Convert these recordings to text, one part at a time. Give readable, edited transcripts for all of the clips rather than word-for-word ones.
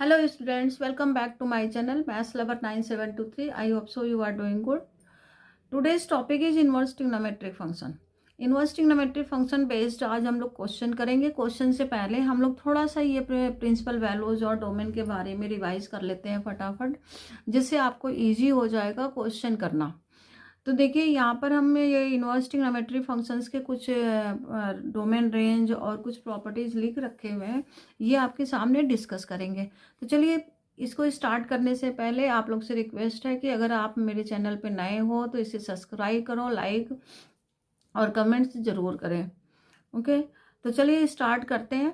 Hello students, welcome back to my channel Maths Lover 9723. I hope so you are doing good. Today's topic is inverse trigonometric function. Inverse trigonometric function based आज हम लोग question करेंगे. Question से पहले हम लोग थोड़ा सा ये प्रिंसिपल वैल्यूज और डोमेन के बारे में रिवाइज कर लेते हैं फटाफट, जिससे आपको इजी हो जाएगा क्वेश्चन करना. तो देखिए यहाँ पर हम ये इनवर्स ट्रिग्नोमेट्रिक फंक्शंस के कुछ डोमेन रेंज और कुछ प्रॉपर्टीज लिख रखे हुए हैं, ये आपके सामने डिस्कस करेंगे. तो चलिए इसको स्टार्ट करने से पहले आप लोग से रिक्वेस्ट है कि अगर आप मेरे चैनल पे नए हो तो इसे सब्सक्राइब करो, लाइक और कमेंट्स ज़रूर करें. ओके, तो चलिए स्टार्ट करते हैं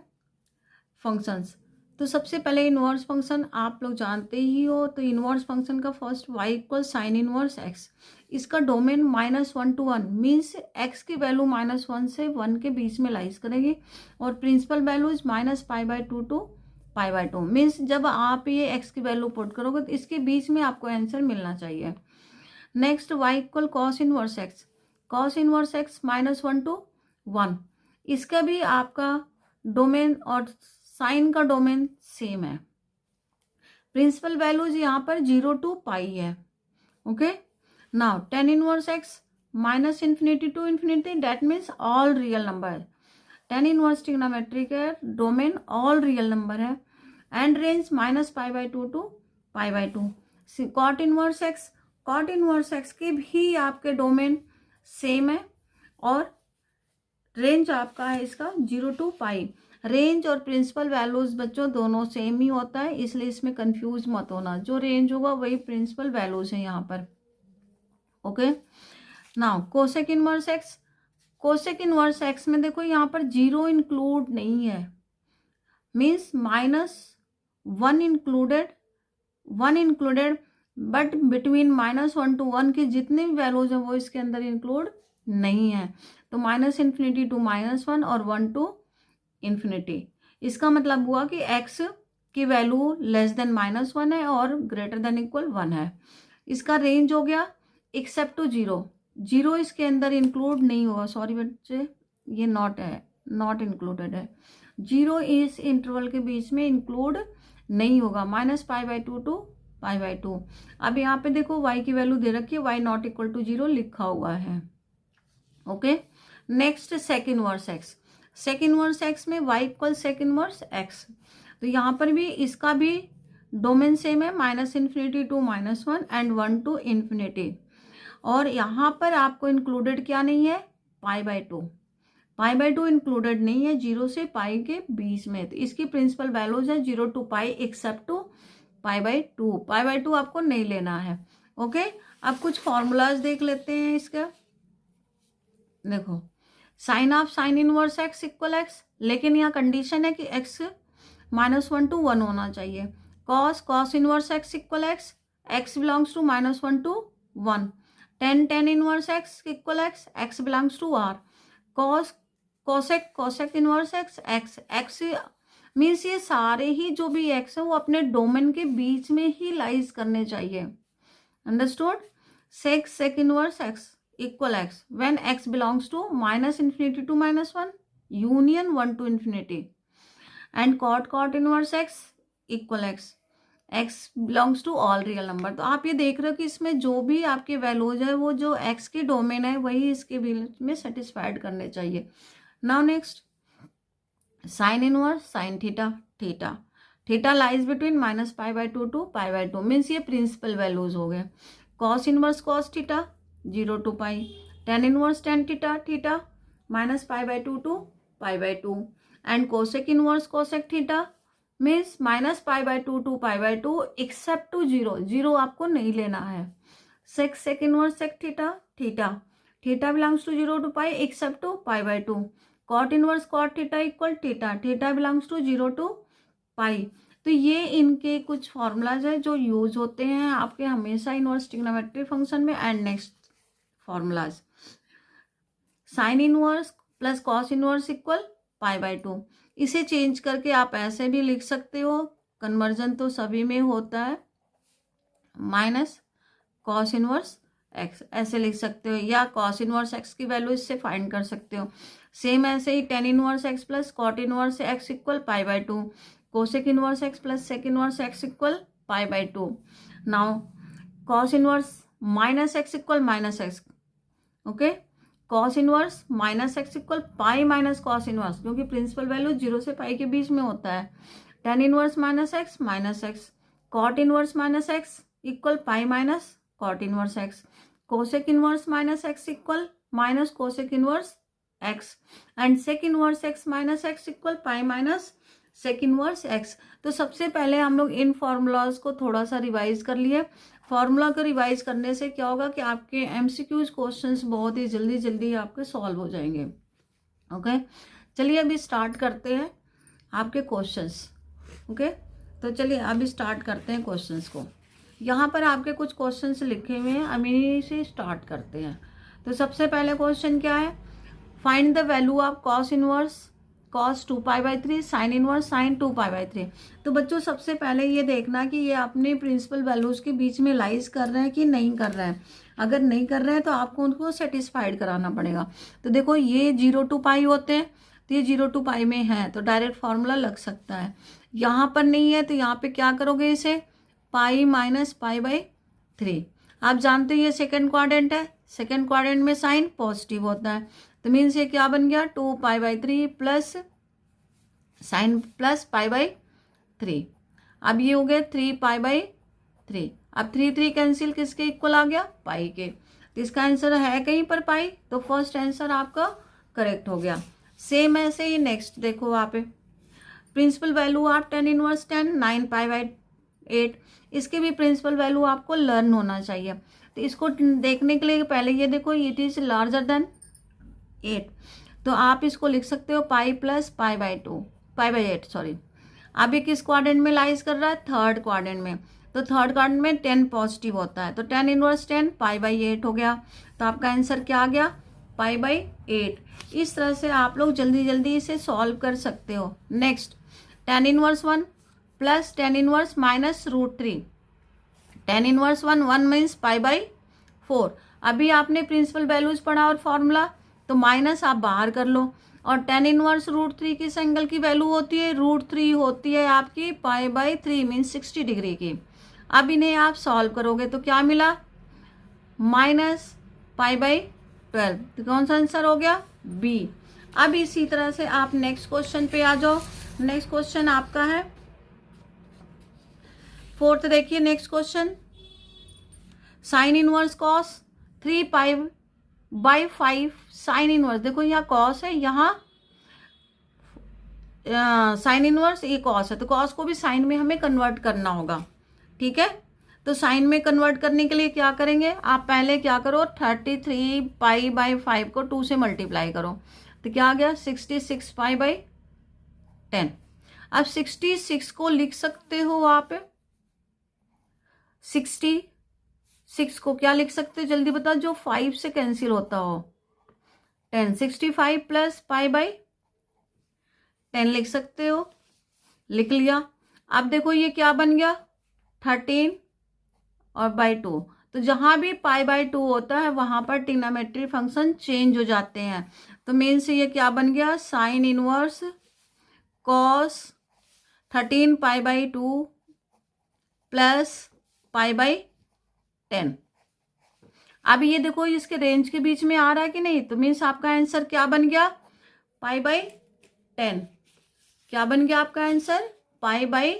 फंक्शंस. तो सबसे पहले इनवर्स फंक्शन आप लोग जानते ही हो. तो इनवर्स फंक्शन का first y equal sign inverse x. इसका डोमेन -1 to 1 मीन्स x की वैल्यू -1 से 1 के बीच में लाइज करेगी और प्रिंसिपल वैल्यूज -π/2 to π/2 मीन्स जब आप ये x की वैल्यू पुट करोगे तो इसके बीच में आपको आंसर मिलना चाहिए. Next y equal cos inverse x. Cos inverse x -1 to 1. इसका भी आपका डोमेन और साइन का डोमेन सेम है. प्रिंसिपल वैल्यूज यहाँ पर 0 to π है. Okay, now tan inverse x -∞ to ∞, that means all real number. tan inverse trigonometric है, डोमेन ऑल रियल नंबर है and range -π/2 to π/2. cot inverse x. cot inverse x के भी आपके domain same है और रेंज आपका है इसका 0 to π. रेंज और प्रिंसिपल वैल्यूज बच्चों दोनों सेम ही होता है, इसलिए इसमें कंफ्यूज मत होना. जो रेंज होगा वही प्रिंसिपल वैल्यूज है यहाँ पर. Okay, now cosec inverse x. Cosec inverse x में देखो यहाँ पर 0 इंक्लूड नहीं है, means -1 included, 1 included, but between -1 to 1 की जितने भी वैल्यूज हैं वो इसके अंदर इंक्लूड नहीं है. तो -∞ to -1 और 1 to ∞. इसका मतलब हुआ कि x की वैल्यू लेस देन -1 है और ग्रेटर देन इक्वल 1 है. इसका रेंज हो गया एक्सेप्ट टू 0. 0 इसके अंदर इंक्लूड नहीं होगा. सॉरी बच्चे, ये नॉट है, नॉट इंक्लूडेड है. 0 इस इंटरवल के बीच में इंक्लूड नहीं होगा. -π/2 to π/2. अब यहाँ पे देखो y की वैल्यू दे रखी है, y नॉट इक्वल टू 0 लिखा हुआ है. Okay, next sec inverse x. Sec inverse x में y equal sec inverse x. तो यहाँ पर भी इसका भी डोमेन सेम है, -∞ to -1 एंड 1 to ∞. और यहाँ पर आपको इंक्लूडेड क्या नहीं है, π/2. π/2 इंक्लूडेड नहीं है 0 से π के बीच में. तो इसकी प्रिंसिपल वैल्यूज है 0 to π एक्सेप्ट टू π/2. π/2 आपको नहीं लेना है. ओके, अब कुछ फॉर्मूलाज देख लेते हैं इसका. देखो, sine of sine inverse x equal x, लेकिन यहाँ कंडीशन है कि x -1 to 1 होना चाहिए. Cos inverse x equal x, x belongs to -1 to 1. tan inverse x equal x belongs to r. Cosec inverse x means ये सारे ही जो भी x है वो अपने डोमेन के बीच में ही लाइज करने चाहिए. Understood. Sec inverse x equal x when x belongs to -∞ to -1 union 1 to ∞. And cot inverse x equal x belongs to all real number. तो आप ये देख रहे हो कि इसमें जो भी आपके वैल्यूज है वो जो x की डोमेन है वही इसके बीच में सेटिस्फाइड करने चाहिए. Now next sine inverse sine theta lies between -π/2 to π/2 means ये प्रिंसिपल वैल्यूज हो गए. Cos inverse cos theta 0 to π. tan inverse tan theta -π/2 to π/2. And cosec inverse cosec theta means -π/2 to π/2 except to 0 आपको नहीं लेना है. Sec inverse sec theta belongs to 0 to π except to π/2. Cot inverse cot theta equal theta belongs to 0 to π. तो ये इनके कुछ formulas है जो यूज होते हैं आपके हमेशा इनवर्स ट्रिग्नोमेट्रिक फंक्शन में. And next formulas, sine inverse plus cos inverse equal π/2. इसे चेंज करके आप ऐसे भी लिख सकते हो, कन्वर्जन तो सभी में होता है, माइनस कॉस इनवर्स x ऐसे लिख सकते हो, या कॉस इनवर्स x की वैल्यू इससे फाइंड कर सकते हो. सेम ऐसे ही tan inverse x plus cot inverse x equal π/2. Cosec inverse x plus sec inverse x equal pi by 2। Now cos inverse minus x equal minus x, okay, cos inverse minus x equal pi minus cos inverse, क्योंकि principal value 0 से pi के बीच में होता है। Tan inverse minus x, cot inverse minus x equal pi minus cot inverse x, cosec inverse minus x equal minus cosec inverse x, and sec inverse x minus x equal pi minus sec inverse x. तो सबसे पहले हम लोग इन formulas को थोड़ा सा revise कर लिए। फॉर्मूला को रिवाइज करने से क्या होगा कि आपके एमसीक्यूज क्वेश्चंस बहुत ही जल्दी जल्दी आपके सॉल्व हो जाएंगे। ओके, चलिए अभी स्टार्ट करते हैं आपके क्वेश्चंस। ओके, तो चलिए अभी स्टार्ट करते हैं क्वेश्चंस को। यहाँ पर आपके कुछ क्वेश्चंस लिखे हुए हैं, हम इन्हीं से स्टार्ट करते हैं। तो सबसे पहले क्वेश्चन क्या है, find the value of cos inverse cos 2 pi by 3 sign inverse sign 2 pi by 3। तो बच्चों सबसे पहले ये देखना कि ये अपने प्रिंसिपल वैल्यूज के बीच में लाइज कर रहे हैं कि नहीं कर रहे हैं। अगर नहीं कर रहे हैं तो आपको उनको सेटिस्फाइड कराना पड़ेगा। तो देखो ये 0 to पाई होते हैं, तो ये 0 to पाई में है तो डायरेक्ट फार्मूला लग सकता है। यहाँ पर नहीं है तो यहाँ पे क्या करोगे, इसे पाई माइनस पाई बाई 3। आप जानते हो ये सेकेंड क्वाड्रेंट है, सेकेंड क्वाड्रेंट में साइन पॉजिटिव होता है, तो मीन्स ये क्या बन गया 2 pi by 3 plus sign plus pi by 3। अब ये हो गया 3 पाई बाई 3। अब 3 कैंसिल किसके इक्वल आ गया, पाई के। तो इसका आंसर है कहीं पर पाई, तो फर्स्ट आंसर आपका करेक्ट हो गया। सेम ऐसे ही नेक्स्ट देखो वहाँ पे प्रिंसिपल वैल्यू आप 10 इनवर्स 10 9 पाई बाई 8, इसके भी प्रिंसिपल वैल्यू आपको लर्न होना चाहिए। तो इसको देखने के लिए पहले ये देखो इट इज लार्जर देन 8, तो आप इसको लिख सकते हो pi plus pi by 2 pi by 8 sorry. अब ये किस क्वाड्रेंट में लाइज कर रहा है, थर्ड क्वाड्रेंट में। तो थर्ड क्वाड्रेंट में 10 पॉजिटिव होता है, तो 10 इनवर्स 10 पाई बाई 8 हो गया। तो आपका आंसर क्या आ गया, पाई बाई 8। इस तरह से आप लोग जल्दी जल्दी इसे सॉल्व कर सकते हो। Next 10 inverse 1 plus 10 inverse minus √3। 10 inverse 1 means pi by 4। अभी आपने प्रिंसिपल वैल्यूज पढ़ा और फॉर्मूला, तो माइनस आप बाहर कर लो। और 10 इनवर्स √3 किस एंगल की वैल्यू होती है, √3 होती है आपकी पाई बाई 3 मीन्स 60 डिग्री की। अब इन्हें आप सॉल्व करोगे तो क्या मिला, माइनस पाई बाई 12। तो कौन सा आंसर हो गया, बी। अब इसी तरह से आप नेक्स्ट क्वेश्चन पे आ जाओ। नेक्स्ट क्वेश्चन आपका है फोर्थ। देखिए next question, sine inverse cos 3 pi by 5 sine inverse. देखो यहाँ कॉस है, यहाँ साइन इनवर्स, ये कॉस है, तो कॉस को भी साइन में हमें कन्वर्ट करना होगा। ठीक है, तो साइन में कन्वर्ट करने के लिए क्या करेंगे, आप पहले क्या करो 33 पाई बाई 5 को 2 से मल्टीप्लाई करो, तो क्या आ गया 66 पाई बाई 10। अब 66 को लिख सकते हो आप, 66 को क्या लिख सकते हो जल्दी बताओ, जो 5 से कैंसिल होता हो, 10। 65 प्लस पाई बाई 10 लिख सकते हो, लिख लिया। अब देखो ये क्या बन गया 13 और बाई 2। तो जहां भी पाई बाई 2 होता है वहां पर ट्रिग्नोमेट्री फंक्शन चेंज हो जाते हैं। तो मेन से ये क्या बन गया, sine inverse cos 13 pi by 2 plus pi by 10। अब ये देखो इसके रेंज के बीच में आ रहा है कि नहीं, तो मीन्स आपका आंसर क्या बन गया, पाई बाई 10। क्या बन गया आपका आंसर, पाई बाई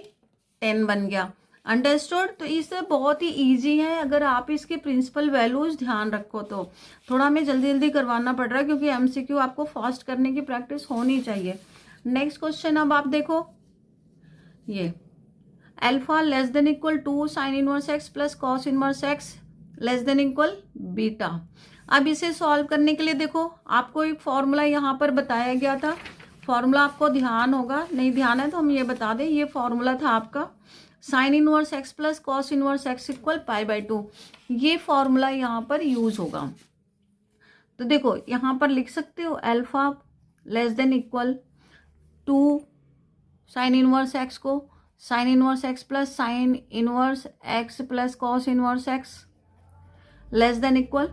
10 बन गया। अंडरस्टूड। तो इससे बहुत ही इजी है, अगर आप इसके प्रिंसिपल वैल्यूज ध्यान रखो तो। थोड़ा हमें जल्दी जल्दी करवाना पड़ रहा है क्योंकि एमसीक्यू आपको फास्ट करने की प्रैक्टिस होनी चाहिए। नेक्स्ट क्वेश्चन अब आप देखो, ये alpha less than equal to sine inverse x plus cos inverse x less than equal beta. अब इसे सॉल्व करने के लिए देखो आपको एक फॉर्मूला यहाँ पर बताया गया था। फॉर्मूला आपको ध्यान होगा, नहीं ध्यान है तो हम ये बता दें, ये फॉर्मूला था आपका sign inverse x plus cos inverse x equal pi by 2। ये फॉर्मूला यहाँ पर यूज होगा। तो देखो यहाँ पर लिख सकते हो alpha less than equal to sine inverse x को sine inverse x plus sine inverse x plus cos inverse x less than equal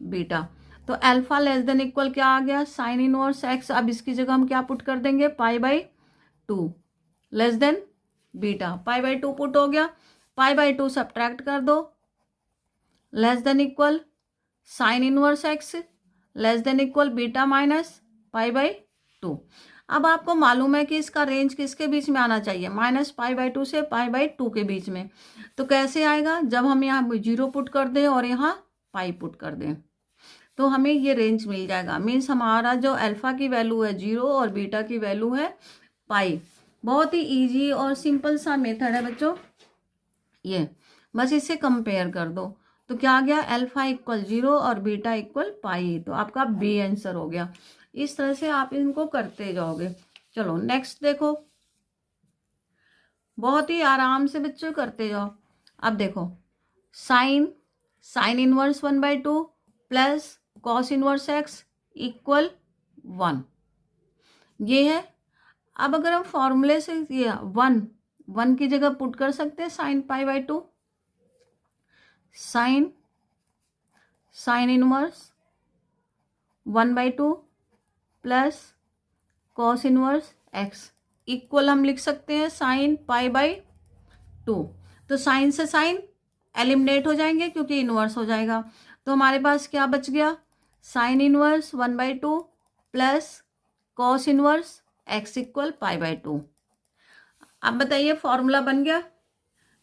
beta. तो अल्फा लेस देन इक्वल क्या आ गया, साइन इनवर्स एक्स। अब इसकी जगह हम क्या पुट कर देंगे, पाई by 2 less than beta, pi by 2 put हो गया, पाई बाई 2 सब्ट्रैक्ट कर दो, less than equal sign inverse x less than equal beta minus pi by 2। अब आपको मालूम है कि इसका रेंज किसके बीच में आना चाहिए, माइनस पाई बाई 2 से पाई बाई 2 के बीच में। तो कैसे आएगा, जब हम यहाँ 0 पुट कर दें और यहाँ पाई पुट कर दें तो हमें ये रेंज मिल जाएगा। मीन्स हमारा जो अल्फा की वैल्यू है 0 और बीटा की वैल्यू है पाई। बहुत ही इजी और सिंपल सा मेथड है बच्चों ये, बस इससे कंपेयर कर दो। तो क्या आ गया, अल्फा इक्वल 0 और बीटा इक्वल पाई, तो आपका बी आंसर हो गया। इस तरह से आप इनको करते जाओगे। चलो नेक्स्ट देखो, बहुत ही आराम से बच्चों करते जाओ। अब देखो sine inverse 1/2 plus cos inverse x equal 1, ये है। अब अगर हम फॉर्मूले से ये 1 की जगह पुट कर सकते हैं sine pi by 2, sine inverse 1/2 plus cos inverse x equal हम लिख सकते हैं साइन पाई बाई 2। तो साइन से साइन एलिमिनेट हो जाएंगे क्योंकि इनवर्स हो जाएगा। तो हमारे पास क्या बच गया, sine inverse 1/2 plus cos inverse x equal pi by 2। अब बताइए फॉर्मूला बन गया।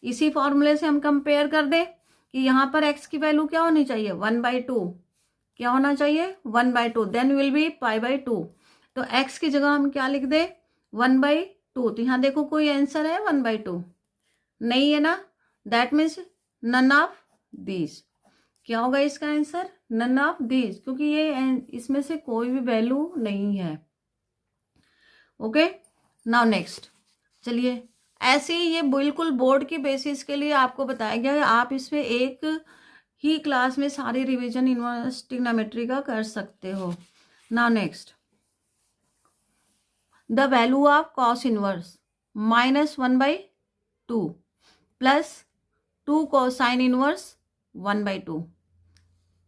इसी फॉर्मूले से हम कंपेयर कर दें कि यहाँ पर एक्स की वैल्यू क्या होनी चाहिए, 1/2, क्या होना चाहिए 1/2, then will be pi by 2। तो एक्स की जगह हम क्या लिख दें 1/2। तो यहाँ देखो कोई आंसर है 1/2 नहीं है ना, that means none of these. क्या होगा इसका आंसर, नन ऑफ दीज, क्योंकि ये इसमें से कोई भी वैल्यू नहीं है। ओके नाउ नेक्स्ट, चलिए ऐसे ही ये बिल्कुल बोर्ड की बेसिस के लिए आपको बताया गया है। आप इसमें एक ही क्लास में सारी रिवीजन इनवर्स ट्रिग्नोमेट्री का कर सकते हो। Now next, the value of cos inverse -1/2 plus 2 cosine inverse 1/2।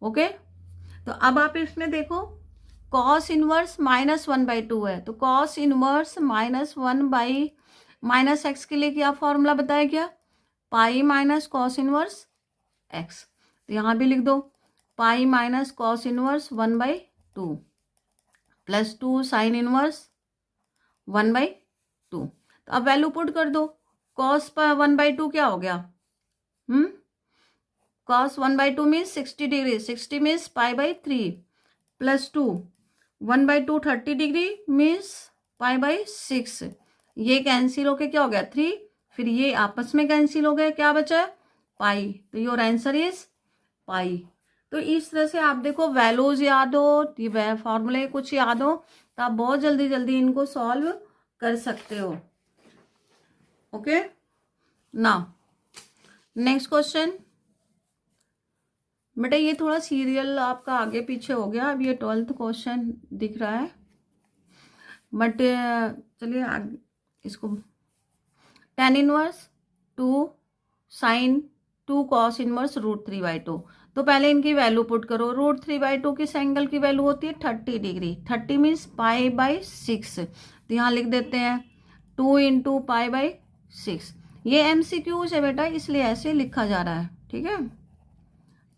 Okay, तो अब आप इसमें देखो कॉस इनवर्स -1/2 है, तो कॉस इनवर्स माइनस एक्स के लिए क्या फॉर्मूला बताया गया, पाई माइनस कॉस इनवर्स एक्स। तो यहाँ भी लिख दो पाई minus cos inverse 1/2 plus 2 sine inverse 1/2। तो अब वैल्यू पुट कर दो, कॉस पर 1/2 क्या हो गया, cos 1/2 means 60 degree, 60 means pi by 3 plus 2 1/2 30 degree means pi by 6। ये कैंसिल होके क्या हो गया 3, फिर ये आपस में कैंसिल हो गए, क्या बचा पाई। तो योर आंसर इज पाई। तो इस तरह से आप देखो वैल्यूज याद हो, ये फॉर्मूले कुछ याद हो, तो आप बहुत जल्दी जल्दी इनको सॉल्व कर सकते हो। Okay now next question. बेटा ये थोड़ा सीरियल आपका आगे पीछे हो गया, अब ये 12th क्वेश्चन दिख रहा है, बट चलिए इसको tan inverse 2 sine 2 cos inverse √3/2। तो पहले इनकी वैल्यू पुट करो। √3/2 किस एंगल की वैल्यू होती है 30 डिग्री, 30 मीन्स पाई बाई 6। तो यहाँ लिख देते हैं 2 × पाई बाई 6। ये MCQs है बेटा, इसलिए ऐसे लिखा जा रहा है, ठीक है।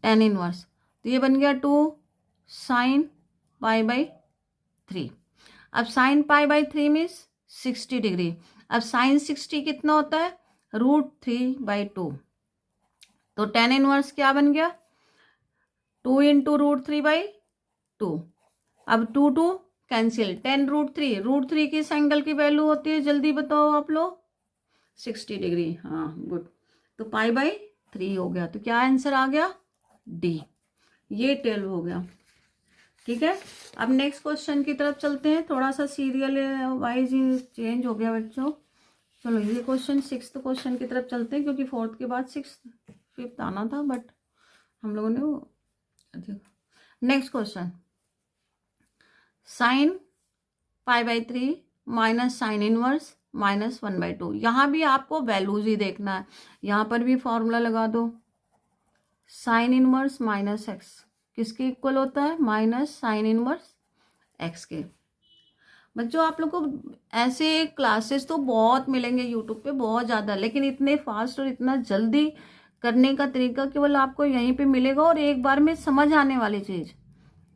tan इनवर्स, तो ये बन गया 2 साइन पाई बाई 3। अब sine pi by 3 means 60 degree. अब साइन 60 कितना होता है √3/2। तो tan इनवर्स क्या बन गया 2 × √3/2। अब 2 कैंसिल, 10 √3 किस एंगल की वैल्यू होती है जल्दी बताओ आप लोग, 60 डिग्री। हाँ गुड, तो पाई बाई 3 हो गया। तो क्या आंसर आ गया डी, ये 12 हो गया, ठीक है। अब नेक्स्ट क्वेश्चन की तरफ चलते हैं, थोड़ा सा सीरियल वाइज चेंज हो गया बच्चों। चलो ये क्वेश्चन 6th क्वेश्चन की तरफ चलते हैं, क्योंकि 4th के बाद 6th 5th आना था, बट हम लोगों ने वो next question sine pi by 3 minus sine inverse -1/2। यहाँ भी आपको वैल्यूज ही देखना है, यहाँ पर भी फॉर्मूला लगा दो। साइन इनवर्स माइनस एक्स किसके इक्वल होता है, माइनस साइन इनवर्स एक्स के। बच्चों आप लोग को ऐसे क्लासेस तो बहुत मिलेंगे यूट्यूब पे, बहुत ज़्यादा, लेकिन इतने फास्ट और इतना जल्दी करने का तरीका केवल आपको यहीं पे मिलेगा। और एक बार में समझ आने वाली चीज़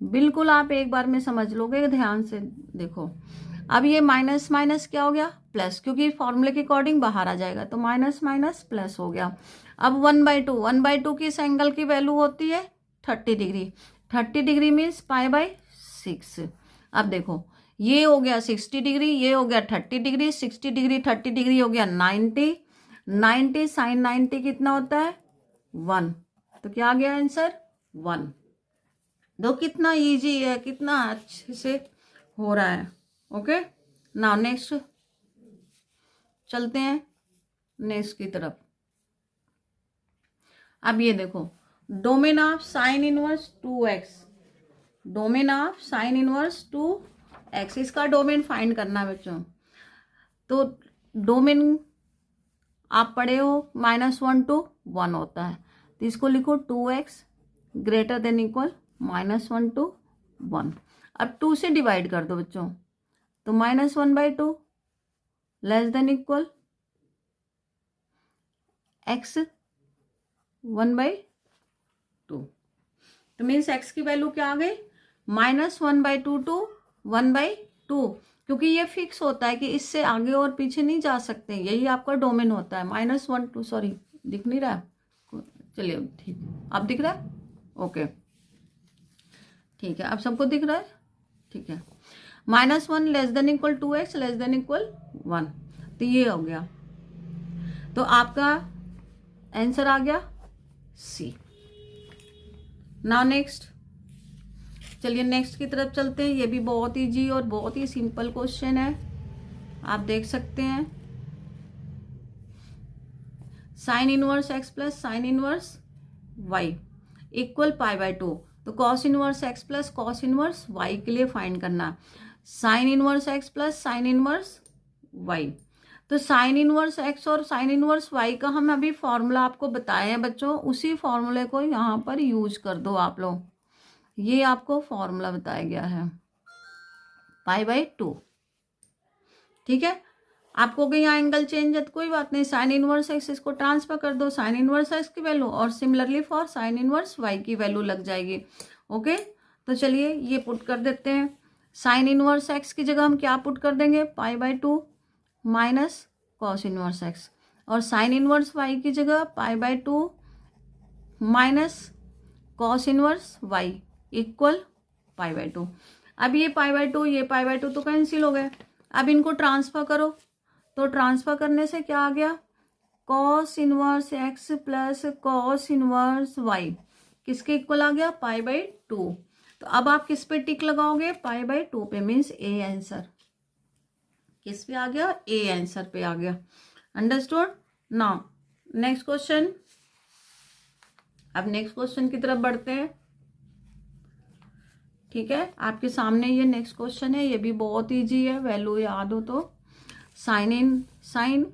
बिल्कुल आप एक बार में समझ लोगे। ध्यान से देखो, अब ये माइनस माइनस क्या हो गया प्लस, क्योंकि फॉर्मूले के अकॉर्डिंग बाहर आ जाएगा, तो माइनस माइनस प्लस हो गया। अब 1/2, 1/2 की इस एंगल की वैल्यू होती है 30 डिग्री। 30 degree means π/6। अब देखो ये हो गया 60 डिग्री, ये हो गया 30 डिग्री, 60 डिग्री 30 डिग्री हो गया 90। 90 साइन 90 कितना होता है 1, तो क्या आ गया आंसर 1। दो कितना इजी है, कितना अच्छे से हो रहा है। ओके, नाउ नेक्स्ट चलते हैं नेक्स्ट की तरफ। अब ये देखो, domain of sine inverse 2x, domain of sine inverse 2x, इसका डोमेन फाइंड करना है बच्चों। तो डोमेन आप पढ़े हो -1 to 1 होता है, तो इसको लिखो 2x greater than equal -1 to 1। अब 2 से डिवाइड कर दो बच्चों, तो -1/2 लेस देन इक्वल x 1/2। तो मीन्स x की वैल्यू क्या आ गई -1/2 to 1/2, क्योंकि ये फिक्स होता है कि इससे आगे और पीछे नहीं जा सकते, यही आपका डोमेन होता है। -1 to, सॉरी दिख नहीं रहा, चलिए ठीक, अब दिख रहा है, ओके ठीक है, अब सबको दिख रहा है, ठीक है। -1 less than equal 2x less than equal 1, तो ये हो गया, तो आपका आंसर आ गया सी। नाउ नेक्स्ट, चलिए नेक्स्ट की तरफ चलते हैं। ये भी बहुत इजी और बहुत ही सिंपल क्वेश्चन है, आप देख सकते हैं। Sine inverse x plus sine inverse y equal π/2, तो cos inverse x plus cos inverse y के लिए फाइंड करना। Sine inverse x plus sine inverse y, तो साइन इनवर्स x और साइन इनवर्स y का हम अभी फॉर्मूला आपको बताए हैं बच्चों, उसी फॉर्मूले को यहाँ पर यूज कर दो आप लोग। ये आपको फॉर्मूला बताया गया है π/2, ठीक है। आपको कहीं यहाँ एंगल चेंज है तो कोई बात नहीं, साइन इनवर्स x इसको ट्रांसफर कर दो साइन इनवर्स x की वैल्यू, और similarly for sign inverse y की वैल्यू लग जाएगी। ओके, तो चलिए ये पुट कर देते हैं। साइन इनवर्स x की जगह हम क्या पुट कर देंगे π/2 माइनस कॉस इनवर्स x, और साइन इनवर्स y की जगह π/2 minus cos inverse y equal π/2। अब ये π/2 ये π/2 तो कैंसिल हो गए, अब इनको ट्रांसफर करो, तो ट्रांसफर करने से क्या आ गया cos inverse x plus cos inverse y किसके इक्वल आ गया π/2। तो अब आप किस पे टिक लगाओगे π/2 पे, मीन्स ए आंसर किस पे आ गया, ए आंसर पे आ गया। अंडरस्टूड। नाउ नेक्स्ट क्वेश्चन, अब नेक्स्ट क्वेश्चन की तरफ बढ़ते हैं, ठीक है। आपके सामने ये नेक्स्ट क्वेश्चन है, ये भी बहुत इजी है, वैल्यू याद हो तो। साइन इन साइन,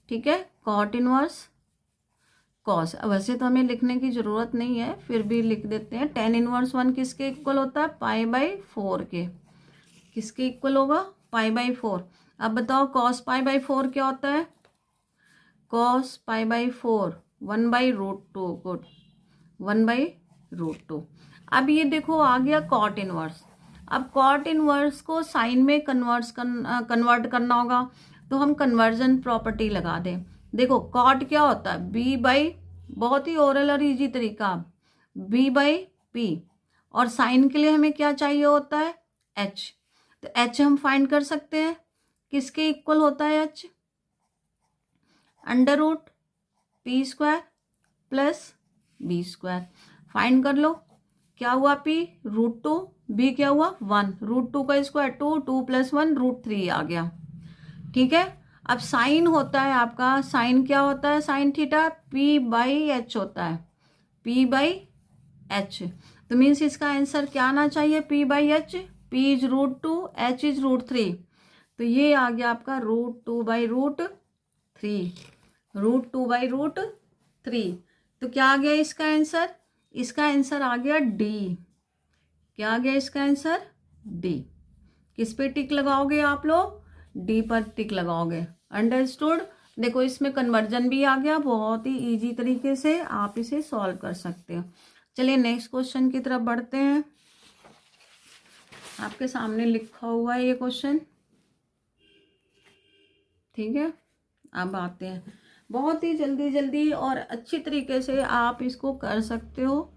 ठीक है, कॉट इनवर्स कॉस, वैसे तो हमें लिखने की जरूरत नहीं है, फिर भी लिख देते हैं। टेन इनवर्स 1 किसके इक्वल होता है π/4 के, किसके इक्वल होगा π/4। अब बताओ कॉस π/4 क्या होता है, कॉस π/4 1/√2, गुड 1/√2। अब ये देखो आ गया कॉट इनवर्स, अब कॉट इनवर्स को साइन में कन्वर्ट करना होगा, तो हम कन्वर्जन प्रॉपर्टी लगा दें। देखो कॉट क्या होता है b/, बहुत ही ओरल और इजी तरीका, b/p, और साइन के लिए हमें क्या चाहिए होता है h, तो h हम फाइंड कर सकते हैं, किसके इक्वल होता है h, √p² plus b²। Find कर लो, क्या हुआ p √2, b क्या हुआ 1, √2 का स्क्वायर 2, 2 + 1 √3 आ गया, ठीक है। अब साइन होता है आपका, साइन क्या होता है साइन थीटा p/h होता है, p/h, तो मीन्स इसका आंसर क्या आना चाहिए p/h, p is √2 h is √3, तो ये आ गया आपका √2/√3, √2/√3। तो क्या आ गया इसका आंसर, इसका आंसर आ गया डी, क्या आ गया इसका आंसर डी, किस पे टिक लगाओगे आप लोग? डी पर टिक लगाओगे। अंडरस्टूड। देखो इसमें कन्वर्जन भी आ गया, बहुत ही इजी तरीके से आप इसे सॉल्व कर सकते हो। चलिए नेक्स्ट क्वेश्चन की तरफ बढ़ते हैं। आपके सामने लिखा हुआ है ये क्वेश्चन, ठीक है। अब आते हैं, बहुत ही जल्दी जल्दी और अच्छी तरीके से आप इसको कर सकते हो।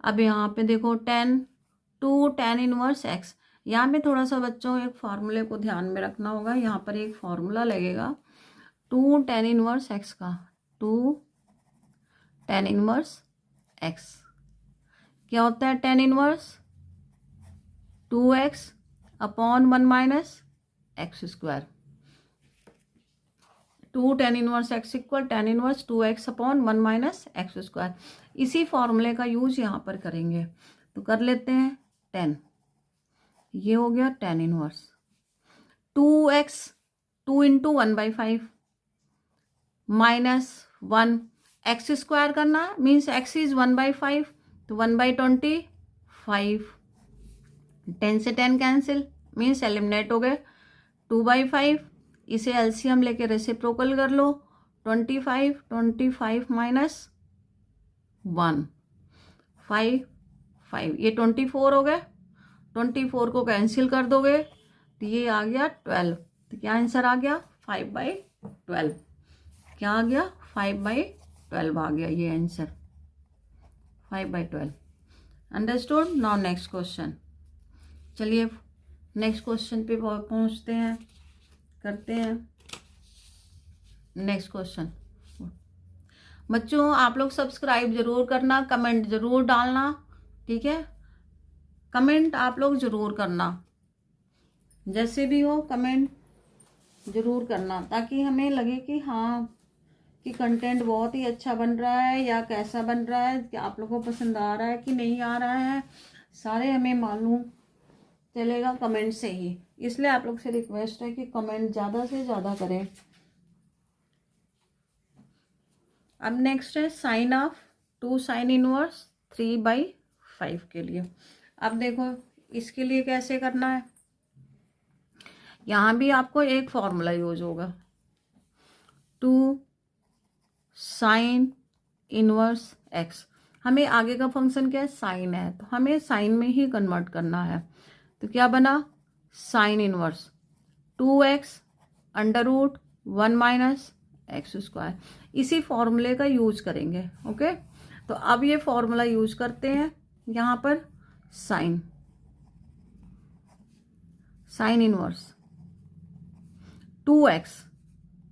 अब यहाँ पे देखो 10 इनवर्स x, यहाँ पे थोड़ा सा बच्चों एक फॉर्मूले को ध्यान में रखना होगा। यहाँ पर एक फॉर्मूला लगेगा 10 इनवर्स x का, 10 इनवर्स x क्या होता है? 10 inverse 2x upon 1 minus x square. 10 inverse x equal 10 inverse 2x upon 1 minus x square. इसी फॉर्मूले का यूज यहाँ पर करेंगे, तो कर लेते हैं 10, ये हो गया 10 inverse 2x 2 into 1/5 minus 1 x square करना मीन्स x इज 1/5, तो 1/25, 10 से 10 कैंसिल मीन्स एलिमिनेट हो गए। 2/5 इसे एलसीएम लेके रेसिप्रोकल कर लो, 25 माइनस 1 5 ये 24 हो गए। 24 को कैंसिल कर दोगे तो ये आ गया 12, तो क्या आंसर आ गया? 5/12। क्या आ गया? 5/12 आ गया ये answer, 5/12। Understood. Now next question. चलिए नेक्स्ट क्वेश्चन पे पहुंचते हैं, करते हैं नेक्स्ट क्वेश्चन। बच्चों आप लोग सब्सक्राइब जरूर करना, कमेंट जरूर डालना, ठीक है। कमेंट आप लोग जरूर करना, जैसे भी हो कमेंट जरूर करना, ताकि हमें लगे कि हाँ कि कंटेंट बहुत ही अच्छा बन रहा है या कैसा बन रहा है, कि आप लोगों को पसंद आ रहा है कि नहीं आ रहा है, सारे हमें मालूम चलेगा कमेंट से ही। इसलिए आप लोग से रिक्वेस्ट है कि कमेंट ज़्यादा से ज़्यादा करें। अब नेक्स्ट है साइन ऑफ 2 साइन इनवर्स 3/5 के लिए। अब देखो इसके लिए कैसे करना है, यहाँ भी आपको एक फॉर्मूला यूज होगा, 2 साइन इनवर्स x। हमें आगे का फंक्शन क्या है? साइन है, तो हमें साइन में ही कन्वर्ट करना है। तो क्या बना? Sine inverse 2x under root 1 minus x square. इसी फॉर्मूले का यूज करेंगे, ओके। तो अब ये फॉर्मूला यूज करते हैं यहाँ पर, sine inverse 2x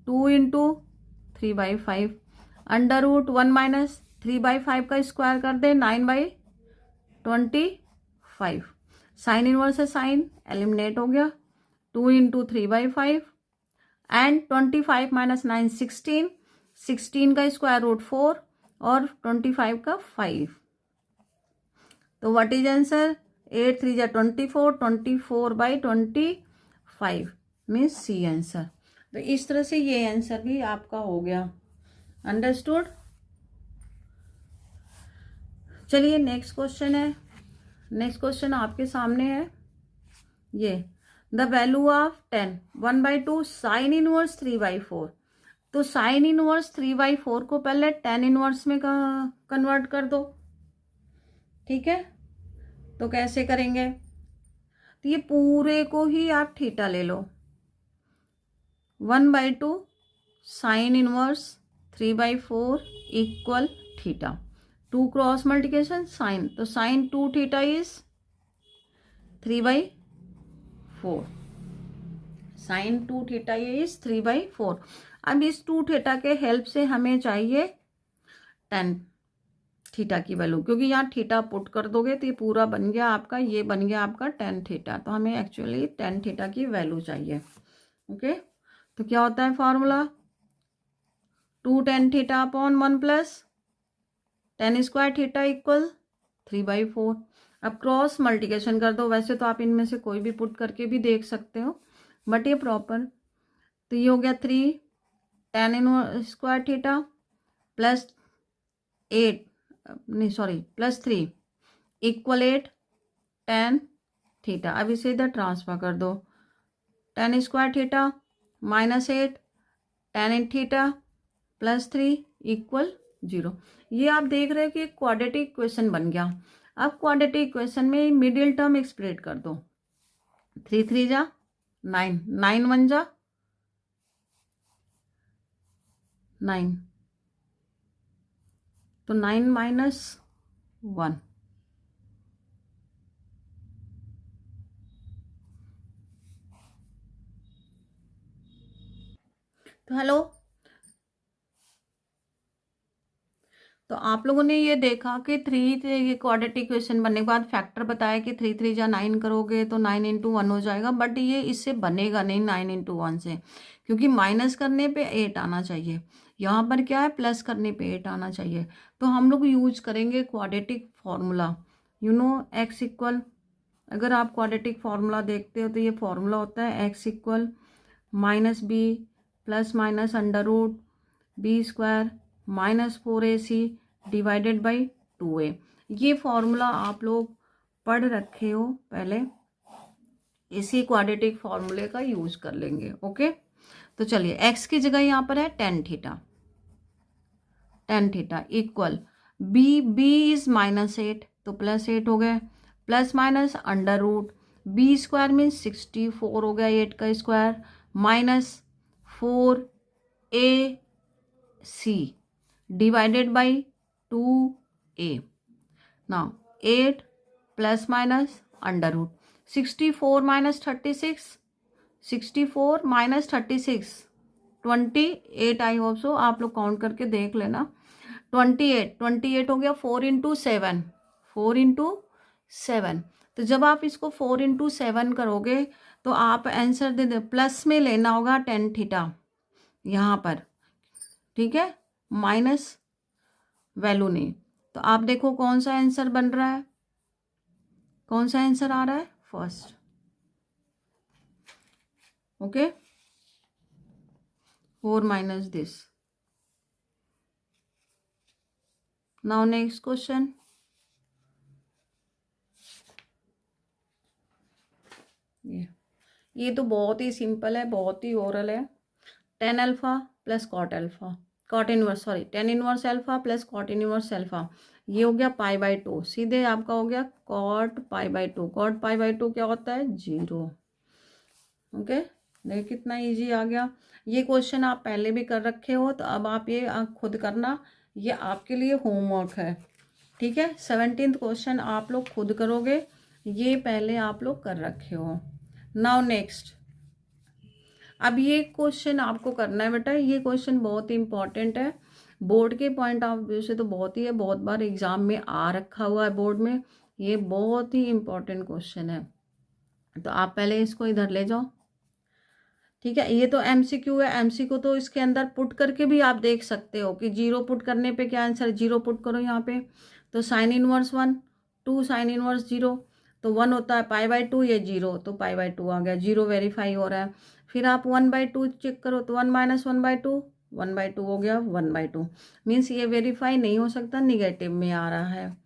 2 into 3/5 under root 1 minus 3/5 का स्क्वायर कर दे 9/25। साइन इनवर्स है, साइन एलिमिनेट हो गया, 2 इंटू 3/5 एंड 25 माइनस 9 16, 16 का स्क्वायर रूट 4 और 25 का 5। तो व्हाट इज आंसर? 8 3 जा 24, 24/25 मीन्स सी आंसर। तो इस तरह से ये आंसर भी आपका हो गया। अंडरस्टूड। चलिए नेक्स्ट क्वेश्चन है, नेक्स्ट क्वेश्चन आपके सामने है ये, the value of 10 1/2 sine inverse 3/4। तो साइन इनवर्स 3/4 को पहले 10 इनवर्स में कन्वर्ट कर दो, ठीक है। तो कैसे करेंगे? तो ये पूरे को ही आप थीटा ले लो, 1/2 sine inverse 3/4 equal theta, 2 cross multiplication sine, तो sine 2 theta is 3/4, sine 2 theta ये इज 3/4। अब इस 2 थीटा के हेल्प से हमें चाहिए 10 थीटा की वैल्यू, क्योंकि यहाँ थीटा पुट कर दोगे तो ये पूरा बन गया आपका, ये बन गया आपका 10 थीटा। तो हमें एक्चुअली 10 थीटा की वैल्यू चाहिए, ओके। तो क्या होता है formula? 2 tan theta upon 1 plus tan square theta equal 3/4। अब क्रॉस मल्टीप्लिकेशन कर दो, वैसे तो आप इनमें से कोई भी पुट करके भी देख सकते हो, बट ये प्रॉपर। तो ये हो गया 3 tan स्क्वायर थीटा प्लस 8 नहीं sorry plus 3 equal 8 tan theta. अब इसे इधर ट्रांसफर कर दो, tan square theta -8 tan theta +3 equal 0। ये आप देख रहे हो कि एक क्वाड्रेटिक इक्वेशन बन गया। अब क्वाड्रेटिक इक्वेशन में मिडिल टर्म एक्सप्रेस कर दो, 3 3 जा 9, 9 1 जा 9, तो 9 - 1, तो हेलो, तो आप लोगों ने ये देखा कि ये क्वाड्रेटिक इक्वेशन बनने के बाद फैक्टर बताया कि 3 3 जा 9 करोगे तो 9 × 1 हो जाएगा, बट ये इससे बनेगा नहीं 9 × 1 से, क्योंकि माइनस करने पे 8 आना चाहिए, यहाँ पर क्या है प्लस करने पे 8 आना चाहिए। तो हम लोग यूज करेंगे क्वाड्रेटिक फार्मूला, एक्स इक्वल, अगर आप क्वाड्रेटिक फार्मूला देखते हो तो ये फार्मूला होता है x equal -b ± √b² -4ac divided by 2a। ये फॉर्मूला आप लोग पढ़ रखे हो पहले, इसी क्वाड्रेटिक फॉर्मूले का यूज कर लेंगे। ओके, तो चलिए x की जगह यहाँ पर है tan theta equal b is -8 तो +8 हो गया, प्लस माइनस √b² मीन्स 64 हो गया 8 का square -4ac divided by 2a। Now 8 plus minus √ 64 - 36, 64 - 36 28। I hope so आप लोग काउंट करके देख लेना। 28 हो गया 4 × 7, 4 × 7। तो जब आप इसको 4 × 7 करोगे तो आप आंसर दे दे, प्लस में लेना होगा tan थीटा यहाँ पर, ठीक है, माइनस वैल्यू नहीं। तो आप देखो कौन सा आंसर बन रहा है, कौन सा आंसर आ रहा है, first. Okay, 4 minus this. Now next question, ये तो बहुत ही सिंपल है, बहुत ही ओरल है। tan alpha plus cot alpha, tan inverse alpha plus cot inverse alpha, ये हो गया π/2, सीधे आपका हो गया cot π/2। cot π/2 क्या होता है, 0। ओके, देखिए कितना इजी आ गया। ये क्वेश्चन आप पहले भी कर रखे हो, तो अब आप ये खुद करना, ये आपके लिए होमवर्क है, ठीक है। 17th क्वेश्चन आप लोग खुद करोगे, ये पहले आप लोग कर रखे हो। नाउ नेक्स्ट, अब ये क्वेश्चन आपको करना है बेटा, ये क्वेश्चन बहुत ही इंपॉर्टेंट है, बोर्ड के पॉइंट ऑफ व्यू से तो बहुत ही है, बहुत बार एग्जाम में आ रखा हुआ है बोर्ड में, ये बहुत ही इंपॉर्टेंट क्वेश्चन है। तो आप पहले इसको इधर ले जाओ, ठीक है। ये तो एमसीक्यू है, एमसीक्यू तो इसके अंदर पुट करके भी आप देख सकते हो कि 0 पुट करने पे क्या आंसर, 0 पुट करो यहाँ पे, तो sin इनवर्स 1, 2 sin इनवर्स 0, तो 1 होता है π/2, ये 0 तो π/2 आ गया, 0 वेरीफाई हो रहा है। फिर आप 1/2 चेक करो, तो 1 - 1/2, 1/2 हो गया 1/2, मीन्स ये वेरीफाई नहीं हो सकता, निगेटिव में आ रहा है।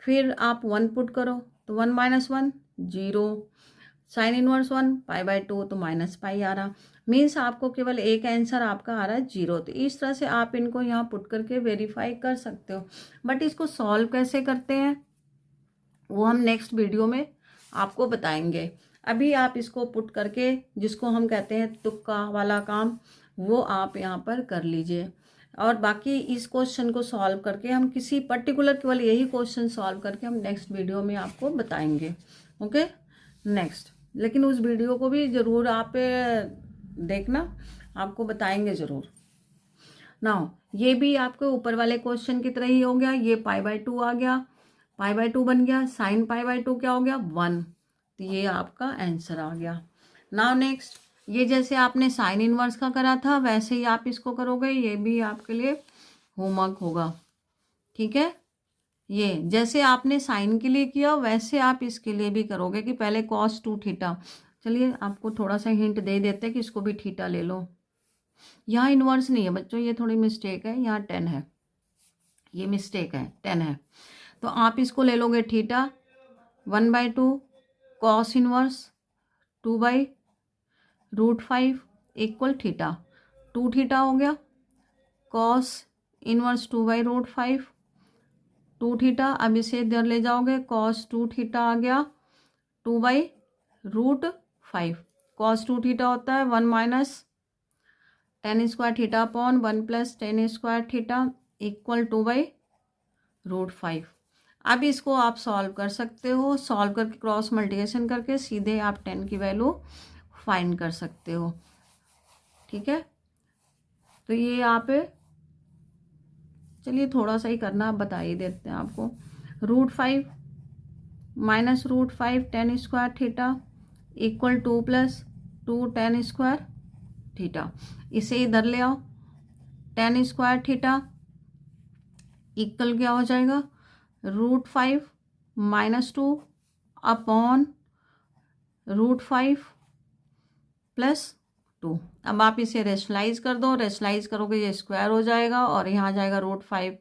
फिर आप 1 पुट करो, तो 1 - 1 0, साइन इनवर्स 1 π/2, तो -π आ रहा, मीन्स आपको केवल एक आंसर आपका आ रहा है 0। तो इस तरह से आप इनको यहाँ पुट करके वेरीफाई कर सकते हो, बट इसको सॉल्व कैसे करते हैं वो हम नेक्स्ट वीडियो में आपको बताएंगे। अभी आप इसको पुट करके, जिसको हम कहते हैं तुक्का वाला काम, वो आप यहाँ पर कर लीजिए, और बाकी इस क्वेश्चन को सॉल्व करके हम किसी पर्टिकुलर, केवल यही क्वेश्चन सॉल्व करके हम नेक्स्ट वीडियो में आपको बताएंगे। ओके, नेक्स्ट, लेकिन उस वीडियो को भी ज़रूर आप देखना, आपको बताएंगे ज़रूर। नाउ ये भी आपके ऊपर वाले क्वेश्चन की तरह ही हो गया, ये π/2 आ गया, π/2 बन गया, साइन π/2 क्या हो गया 1, तो ये आपका आंसर आ गया। नाउ नेक्स्ट, ये जैसे आपने साइन इनवर्स का करा था वैसे ही आप इसको करोगे, ये भी आपके लिए होमवर्क होगा, ठीक है। ये जैसे आपने साइन के लिए किया वैसे आप इसके लिए भी करोगे कि पहले cos 2 थीटा। चलिए आपको थोड़ा सा हिंट दे देते हैं कि इसको भी थीटा ले लो, यहाँ इन्वर्स नहीं है बच्चों, ये थोड़ी मिस्टेक है, यहाँ 10 है, ये मिस्टेक है, 10 है, तो आप इसको ले लोगे theta 1/2 cos inverse 2/√5 equal theta, 2 theta हो गया, कॉस इनवर्स 2/√5 2 थीटा। अब इसे इधर ले जाओगे, कॉस 2 थीटा आ गया 2/√5। कॉस 2 थीटा होता है 1 minus tan square theta upon 1 plus tan square theta equal 2/√5। अब इसको आप सॉल्व कर सकते हो, सॉल्व करके क्रॉस मल्टीप्लिकेशन करके सीधे आप 10 की वैल्यू फाइंड कर सकते हो। ठीक है, तो ये यहाँ पे चलिए थोड़ा सा ही करना, आप बता ही देते हैं आपको। √5 minus √5 tan square theta equal 2 plus 2 tan square theta. इसे इधर ले आओ, tan स्क्वायर थीटा इक्वल क्या हो जाएगा, √5 माइनस 2 अपॉन √5 प्लस 2। अब आप इसे रेशनलाइज कर दो, रेशनलाइज करोगे ये स्क्वायर हो जाएगा और यहाँ आ जाएगा √5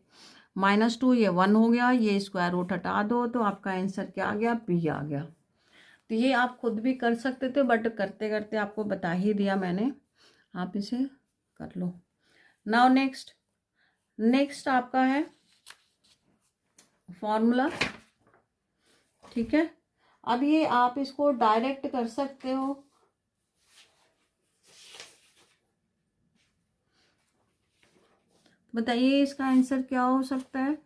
माइनस 2, ये 1 हो गया, ये स्क्वायर रूट हटा दो तो आपका आंसर क्या आ गया, P आ गया। तो ये आप खुद भी कर सकते थे बट करते करते आपको बता ही दिया मैंने, आप इसे कर लो। नाउ नेक्स्ट आपका है फॉर्मूला। ठीक है, अब ये आप इसको डायरेक्ट कर सकते हो, बताइए इसका आंसर क्या हो सकता है।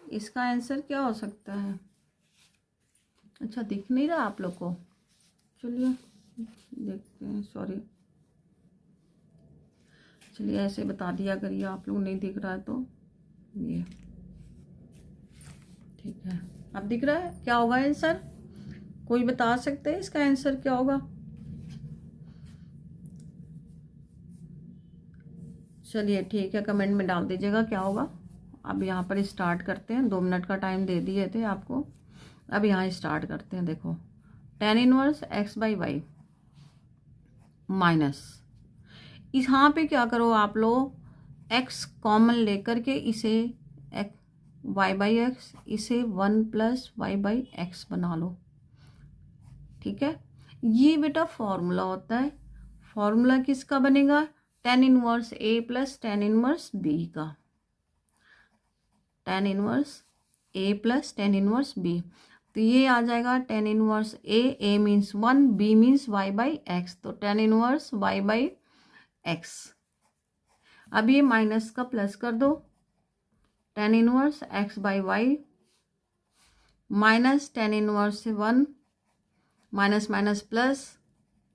इसका आंसर क्या हो सकता है। अच्छा दिख नहीं रहा आप लोग को, चलिए देखते हैं, सॉरी, चलिए ऐसे बता दिया करिए, आप लोग नहीं दिख रहा है तो ये ठीक है। अब दिख रहा है क्या होगा आंसर, कोई बता सकते हैं इसका आंसर क्या होगा। चलिए ठीक है, कमेंट में डाल दीजिएगा क्या होगा। अब यहाँ पर स्टार्ट करते हैं, 2 मिनट का टाइम दे दिए थे आपको, अब यहाँ स्टार्ट करते हैं। देखो tan इनवर्स x/y माइनस, यहाँ पे क्या करो आप लोग, x कॉमन लेकर के इसे y/x, इसे 1 प्लस y/x बना लो। ठीक है, ये बेटा फॉर्मूला होता है। फॉर्मूला किसका बनेगा, tan inverse a plus tan inverse b का, tan inverse a plus tan inverse b। तो ये आ जाएगा tan inverse a means 1, b means y/x, तो tan इनवर्स y/x। अब ये माइनस का प्लस कर दो, tan inverse x/y minus tan inverse 1 minus minus plus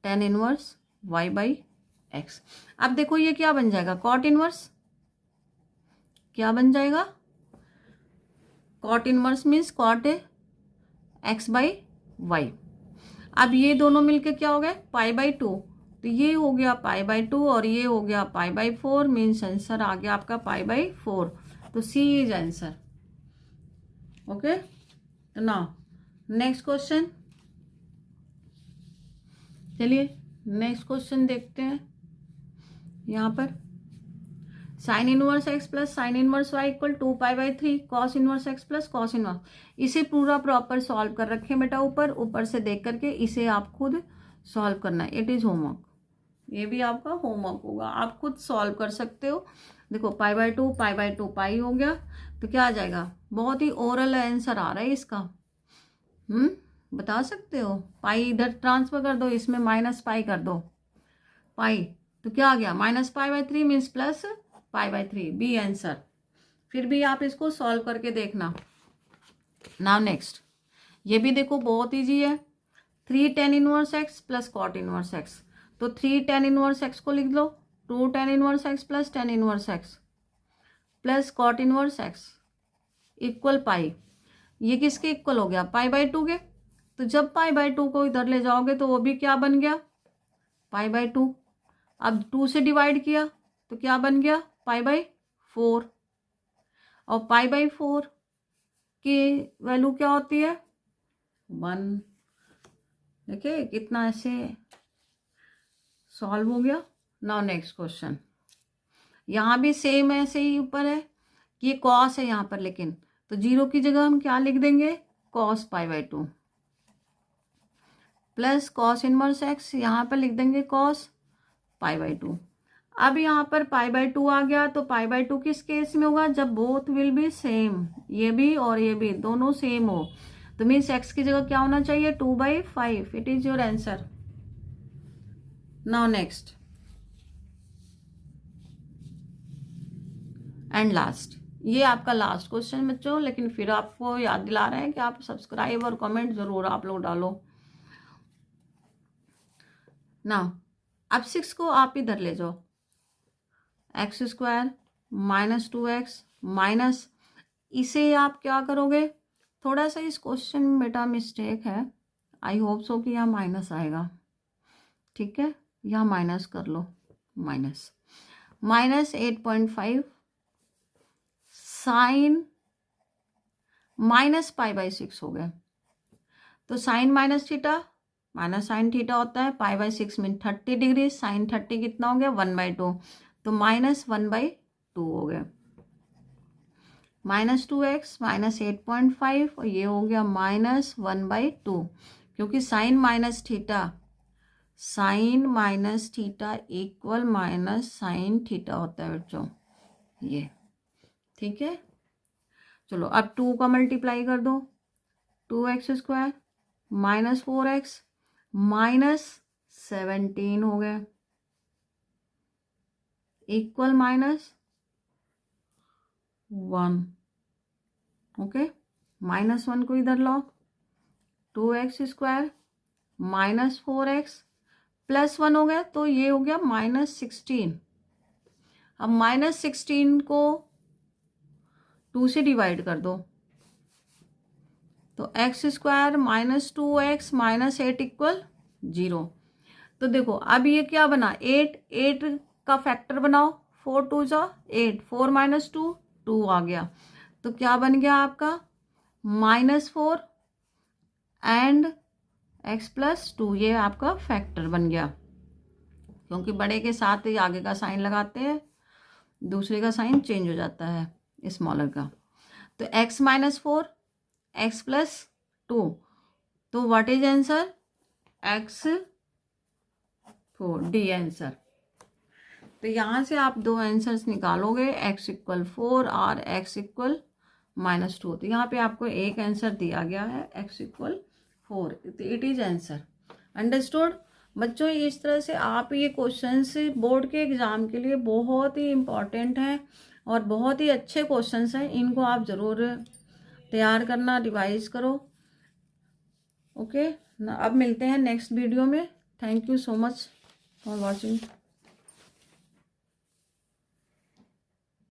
tan inverse y/x। अब देखो ये क्या बन जाएगा, cot इनवर्स, क्या बन जाएगा, cot inverse means cot x/y। अब ये दोनों मिलके क्या हो गए, π/2, तो ये हो गया π/2 और ये हो गया π/4, मीन्स आंसर आ गया आपका π/4। तो सी इज आंसर। ओके, तो नाउ नेक्स्ट क्वेश्चन, चलिए नेक्स्ट क्वेश्चन देखते हैं। यहाँ पर sine inverse x plus sine inverse y equal 2π/3 cos inverse x plus cos inverse, इसे पूरा प्रॉपर सॉल्व कर रखे बेटा, ऊपर से देख करके इसे आप खुद सॉल्व करना है, इट इज होमवर्क, ये भी आपका होमवर्क होगा, आप खुद सॉल्व कर सकते हो। देखो π/2 पाई हो गया, तो क्या आ जाएगा, बहुत ही ओरल आंसर आ रहा है इसका। बता सकते हो, पाई इधर ट्रांसफर कर दो, इसमें -π कर दो, पाई, तो क्या आ गया -π/3 मीन्स प्लस π/3, बी आंसर। फिर भी आप इसको सॉल्व करके देखना। नाउ नेक्स्ट, ये भी देखो बहुत इजी है, 3 tan inverse x plus cot inverse x, तो 3 tan इनवर्स x को लिख लो, 2 tan inverse x plus tan inverse x plus cot inverse x equal pi, ये किसके इक्वल हो गया, π/2 के। तो जब π/2 को इधर ले जाओगे तो वो भी क्या बन गया, π/2। अब 2 से डिवाइड किया तो क्या बन गया, π/4, और π/4 की वैल्यू क्या होती है, 1। देखिए कितना ऐसे सॉल्व हो गया। नाउ नेक्स्ट क्वेश्चन, यहाँ भी सेम ऐसे ही ऊपर है कि ये कॉस है यहाँ पर, लेकिन तो 0 की जगह हम क्या लिख देंगे, cos pi by 2 plus cos inverse x, यहाँ पर लिख देंगे कॉस पाई बाई 2। अब यहाँ पर पाई बाई 2 आ गया, तो पाई बाई 2 किस केस में होगा, जब बोथ विल बी सेम, ये भी और ये भी दोनों सेम हो, तो मीन्स एक्स की जगह क्या होना चाहिए 2/5। It is your answer. Now next and last, ये आपका लास्ट क्वेश्चन बच्चों, लेकिन फिर आपको याद दिला रहे हैं कि आप सब्सक्राइब और कमेंट जरूर आप लोग डालो ना। अब 6 को आप इधर ले जाओ, x² -2x माइनस, इसे आप क्या करोगे, थोड़ा सा इस क्वेश्चन में बेटा मिस्टेक है, आई होप सो कि यहाँ माइनस आएगा, ठीक है, यहाँ माइनस कर लो, -8.5 साइन -π/6 हो गया, तो sine minus theta minus sine theta होता है, π/6 में 30 डिग्री, साइन 30 कितना हो गया 1/2, तो -1/2 हो गया, -2x -8.5 और ये हो गया -1/2, क्योंकि sine minus theta equal minus sine theta होता है बच्चों, ये ठीक है। चलो अब 2 का मल्टीप्लाई कर दो, 2x² -4x -17 हो गया इक्वल -1, ओके, -1 को इधर लाओ, 2x² -4x +1 हो गया, तो ये हो गया -16। अब -16 को 2 से डिवाइड कर दो, तो x² -2x -8 इक्वल 0। तो देखो अब ये क्या बना, 8 का फैक्टर बनाओ, 4 2 जा 8, 4 -2 2 आ गया, तो क्या बन गया आपका -4 एंड x +2, ये आपका फैक्टर बन गया, क्योंकि बड़े के साथ ही आगे का साइन लगाते हैं, दूसरे का साइन चेंज हो जाता है स्मॉलर का, तो x -4 x +2, तो what is answer, x4, D answer. तो यहाँ से आप 2 आंसर्स निकालोगे, x = 4 और x = -2, तो यहाँ पे आपको एक आंसर दिया गया है, x = 4, तो इट इज आंसर। अंडरस्टूड बच्चों, इस तरह से आप ये क्वेश्चंस बोर्ड के एग्ज़ाम के लिए बहुत ही इम्पॉर्टेंट हैं और बहुत ही अच्छे क्वेश्चंस हैं, इनको आप ज़रूर तैयार करना, रिवाइज करो, ओके। अब मिलते हैं नेक्स्ट वीडियो में। Thank you so much for watching.